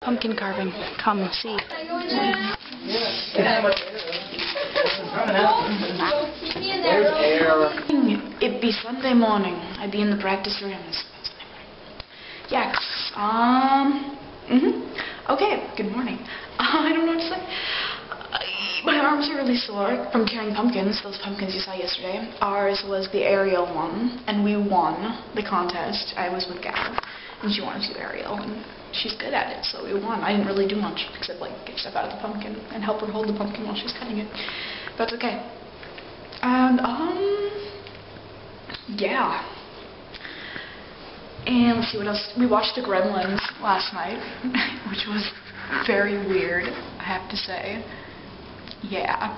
Pumpkin carving. Come see. It'd be Sunday morning. I'd be in the practice room. Yeah. Okay. Good morning. I don't know what to say. My arms are really sore from carrying pumpkins. Those pumpkins you saw yesterday. Ours was the aerial one, and we won the contest. I was with Gab, and she wanted to do aerial, and she's good at it, so we won. I didn't really do much except like get stuff out of the pumpkin and help her hold the pumpkin while she's cutting it. But it's okay. And yeah. And let's see what else. We watched The Gremlins last night, which was very weird, I have to say. Yeah.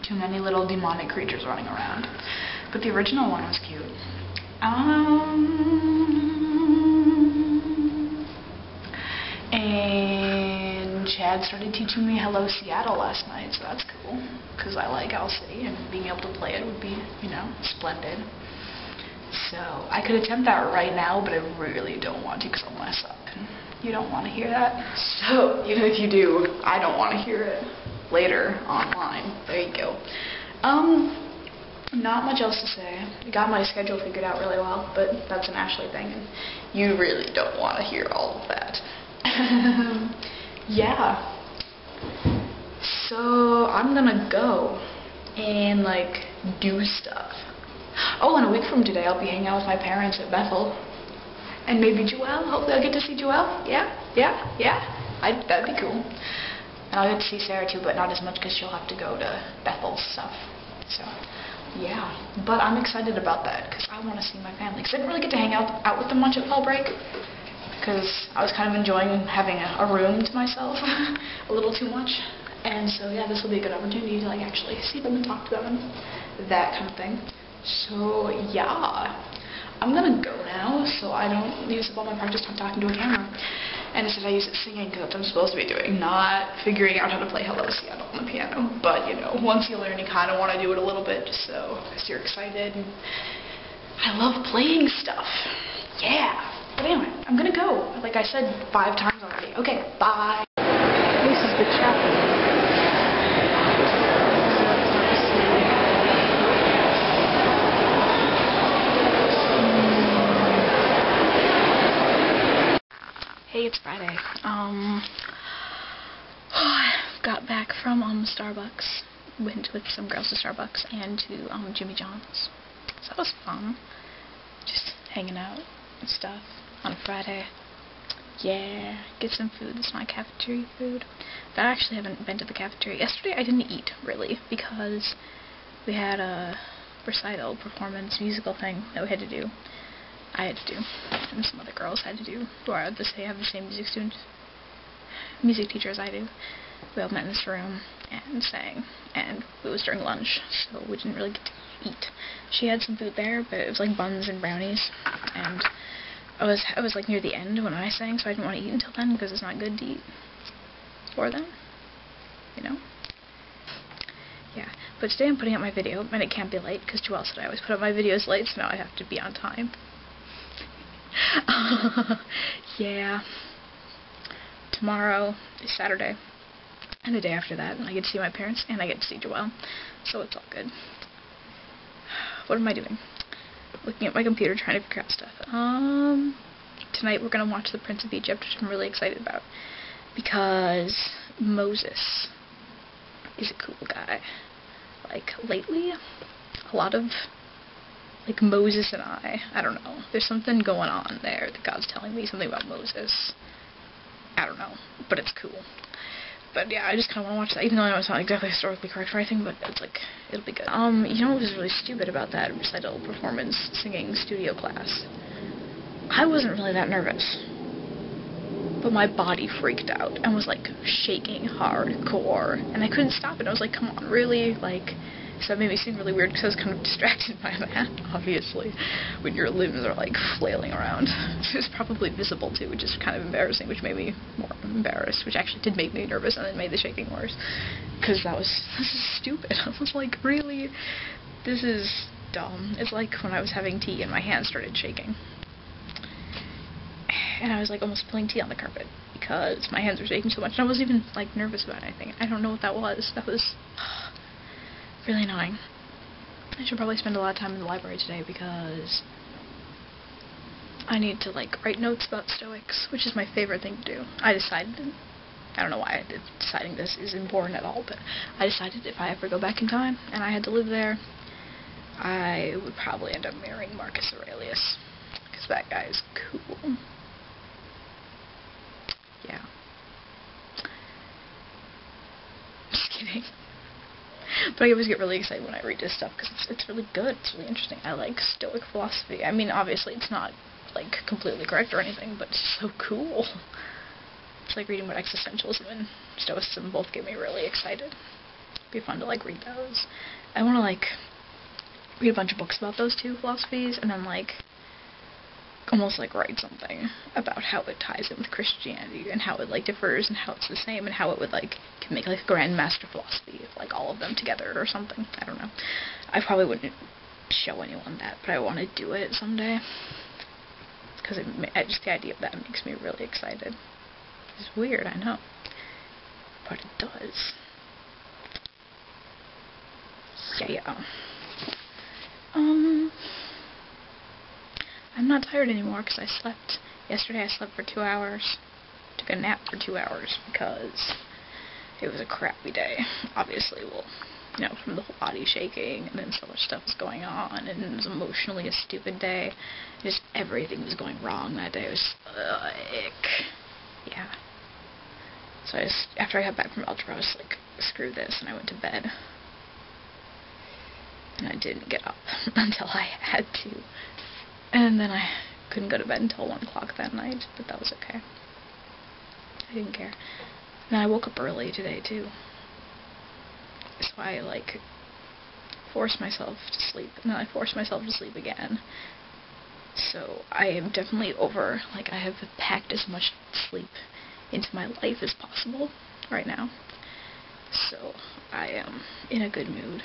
Too many little demonic creatures running around. But the original one was cute. And Chad started teaching me Hello Seattle last night, so that's cool. Because I like Owl City, and being able to play it would be, you know, splendid. So, I could attempt that right now, but I really don't want to because I'll mess up. And you don't want to hear that. So, even if you do, I don't want to hear it later online. There you go. Not much else to say. I got my schedule figured out really well, but that's an Ashli thing, and you really don't want to hear all of that. Yeah. So, I'm gonna go and, like, do stuff. Oh, and a week from today, I'll be hanging out with my parents at Bethel. And maybe Joelle. Hopefully I'll get to see Joelle. Yeah. That'd be cool. And I'll get to see Sarah too, but not as much because she'll have to go to Bethel's stuff. So, yeah. But I'm excited about that because I want to see my family. Because I didn't really get to hang out with them much at fall break. Because I was kind of enjoying having a room to myself a little too much. And so, yeah, this will be a good opportunity to, like, actually see them and talk to them and that kind of thing. So, yeah, I'm gonna go now so I don't use up all my practice time talking to a camera. And instead I use it singing because that's what I'm supposed to be doing, not figuring out how to play Hello Seattle on the piano. But, you know, once you learn, you kind of want to do it a little bit just so you're excited. And I love playing stuff. Yeah. But anyway, I'm gonna go. Like I said 5 times already. Okay, bye. This is the chapel. Hey, it's Friday. Got back from Starbucks. Went with some girls to Starbucks and to Jimmy John's. So that was fun. Just hanging out and stuff on a Friday. Yeah, get some food. This is my cafeteria food. But I actually haven't been to the cafeteria. Yesterday I didn't eat, really, because we had a recital, performance, musical thing that we had to do. I had to do, and some other girls had to do, who are they have the same music teacher as I do. We all met in this room and sang, and it was during lunch, so we didn't really get to eat. She had some food there, but it was like buns and brownies, and I was like near the end when I sang, so I didn't want to eat until then because it's not good to eat for them, you know? Yeah, but today I'm putting out my video, and it can't be late because Joelle said I always put up my videos late, so now I have to be on time. Yeah. Tomorrow is Saturday, and the day after that, I get to see my parents, and I get to see Joelle, so it's all good. What am I doing? Looking at my computer, trying to figure out stuff. Tonight we're gonna watch The Prince of Egypt, which I'm really excited about, because Moses is a cool guy. Like, lately, a lot of like Moses and I don't know. There's something going on there that God's telling me something about Moses. I don't know, but it's cool. But yeah, I just kind of want to watch that, even though I know it's not exactly historically correct or anything, but it's like, it'll be good. You know what was really stupid about that recital performance singing studio class? I wasn't really that nervous, but my body freaked out and was like shaking hardcore, and I couldn't stop it. I was like, come on, really? Like, so that made me seem really weird because I was kind of distracted by that, obviously, when your limbs are like flailing around. It was probably visible too, which is kind of embarrassing, which made me more embarrassed, which actually did make me nervous and then made the shaking worse. Because this is stupid. I was like, really? This is dumb. It's like when I was having tea and my hands started shaking. and I was like almost spilling tea on the carpet because my hands were shaking so much, and I wasn't even like nervous about anything. I don't know what that was. That was really annoying. I should probably spend a lot of time in the library today because I need to like write notes about Stoics, which is my favorite thing to do. I don't know why deciding this is important at all, but I decided if I ever go back in time and I had to live there, I would probably end up marrying Marcus Aurelius, because that guy is cool. Yeah. Just kidding. But I always get really excited when I read this stuff, because it's really good, it's really interesting. I like Stoic philosophy. I mean, obviously it's not, like, completely correct or anything, but it's so cool. It's like reading about existentialism and Stoicism both get me really excited. It'd be fun to, like, read those. I want to, like, read a bunch of books about those two philosophies, and then, like, almost, like, write something about how it ties in with Christianity, and how it, like, differs, and how it's the same, and how it would, like, can make, like, a grand master philosophy of, like, all of them together, or something. I don't know. I probably wouldn't show anyone that, but I want to do it someday. Because just the idea of that makes me really excited. It's weird, I know. But it does. Yeah. I'm not tired anymore because I slept. Yesterday I slept for 2 hours. Took a nap for 2 hours because it was a crappy day. Obviously, well, you know, from the whole body shaking, and then so much stuff was going on, and it was emotionally a stupid day. Just everything was going wrong that day. It was, ick. Yeah. So after I got back from algebra, I was like, screw this, and I went to bed. And I didn't get up until I had to. And then I couldn't go to bed until 1 o'clock that night, but that was okay. I didn't care. And I woke up early today, too. So I, like, forced myself to sleep, and then I forced myself to sleep again. So I am definitely over, like, I have packed as much sleep into my life as possible right now. So I am in a good mood.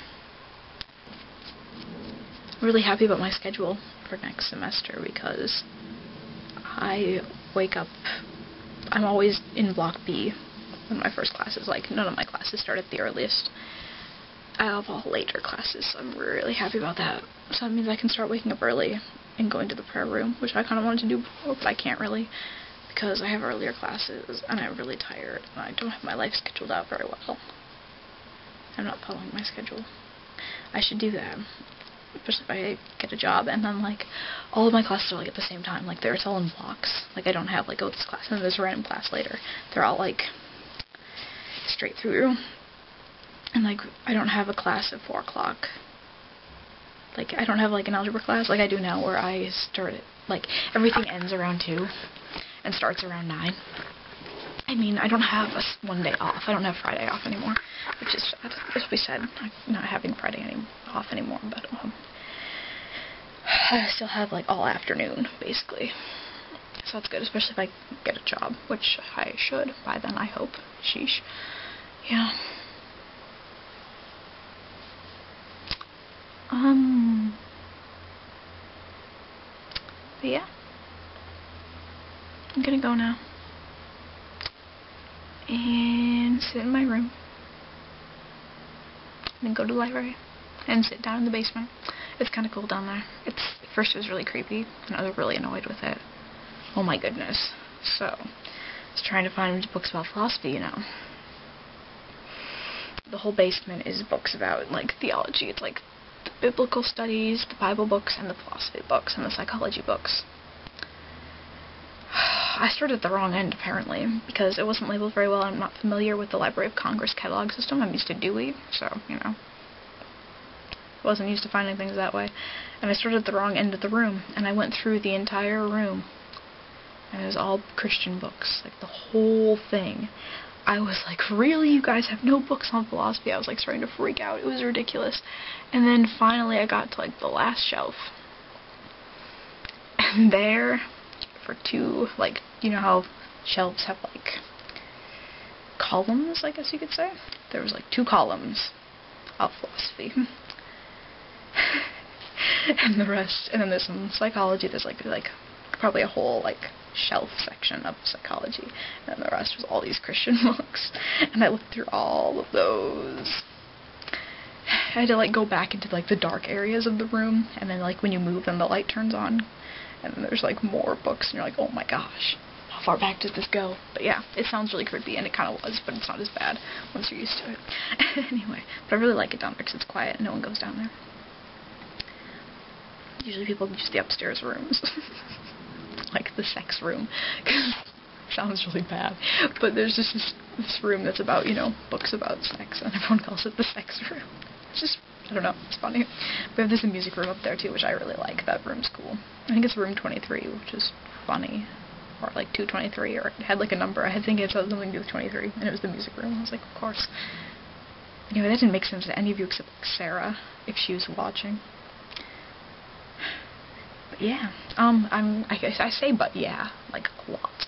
I'm really happy about my schedule for next semester because I wake up, I'm always in block B when my first classes, like, none of my classes start at the earliest. I have all later classes, so I'm really happy about that. So that means I can start waking up early and going to the prayer room, which I kind of wanted to do before, but I can't really because I have earlier classes and I'm really tired and I don't have my life scheduled out very well. I'm not following my schedule. I should do that, especially if I get a job, and then, like, all of my classes are, like, at the same time. Like, they're all in blocks. Like, I don't have, like, oh, this class and then there's a random class later. They're all, like, straight through. And, like, I don't have a class at 4 o'clock. Like, I don't have, like, an algebra class like I do now where I start it, like, everything ends around 2 and starts around 9. I mean, I don't have one day off. I don't have Friday off anymore, which is sad. As we said, I'm not having Friday off anymore, but I still have, like, all afternoon, basically. So that's good, especially if I get a job, which I should by then, I hope. Sheesh. Yeah. But yeah. I'm gonna go now. And sit in my room. And then go to the library. And sit down in the basement. It's kind of cool down there. At first it was really creepy, and I was really annoyed with it. Oh my goodness. So, I was trying to find books about philosophy, you know. The whole basement is books about, like, theology. It's like the biblical studies, the Bible books, and the philosophy books, and the psychology books. I started at the wrong end, apparently, because it wasn't labeled very well. I'm not familiar with the Library of Congress catalog system. I'm used to Dewey, so, you know. I wasn't used to finding things that way. And I started at the wrong end of the room, and I went through the entire room. And it was all Christian books, like the whole thing. I was like, really? You guys have no books on philosophy? I was like starting to freak out. It was ridiculous. And then finally I got to, like, the last shelf. And there, for 2, like, you know how shelves have, like, columns, I guess you could say? There was, like, 2 columns of philosophy. And the rest, and then there's some psychology. There's, like probably a whole, like, shelf section of psychology, and the rest was all these Christian books, and I looked through all of those. I had to, like, go back into, like, the dark areas of the room, and then, like, when you move them, the light turns on, and then there's, like, more books, and you're like, oh my gosh, how far back does this go? But yeah, it sounds really creepy, and it kind of was, but it's not as bad once you're used to it. Anyway, but I really like it down there, because it's quiet, and no one goes down there. Usually people use the upstairs rooms, like the sex room, because it sounds really bad, but there's just this room that's about, you know, books about sex, and everyone calls it the sex room. It's just, I don't know, it's funny. We have this music room up there too, which I really like. That room's cool. I think it's room 23, which is funny. Or like 223, or it had like a number. I had thinking it had something to do with 23, and it was the music room. I was like, of course. Anyway, that didn't make sense to any of you except Sarah, if she was watching. But yeah, I guess I say but yeah, like a lot.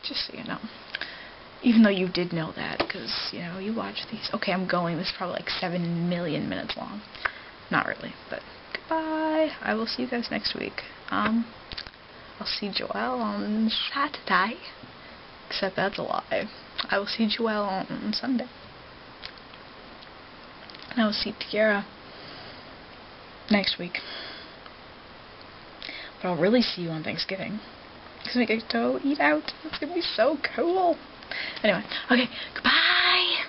Just so you know. Even though you did know that, because, you know, you watch these. Okay, I'm going. This is probably like 7 million minutes long. Not really, but goodbye. I will see you guys next week. I'll see Joelle on Saturday. Except that's a lie. I will see Joelle on Sunday. And I will see Tiara next week. But I'll really see you on Thanksgiving. Because we get to eat out. It's going to be so cool. Anyway, okay, goodbye!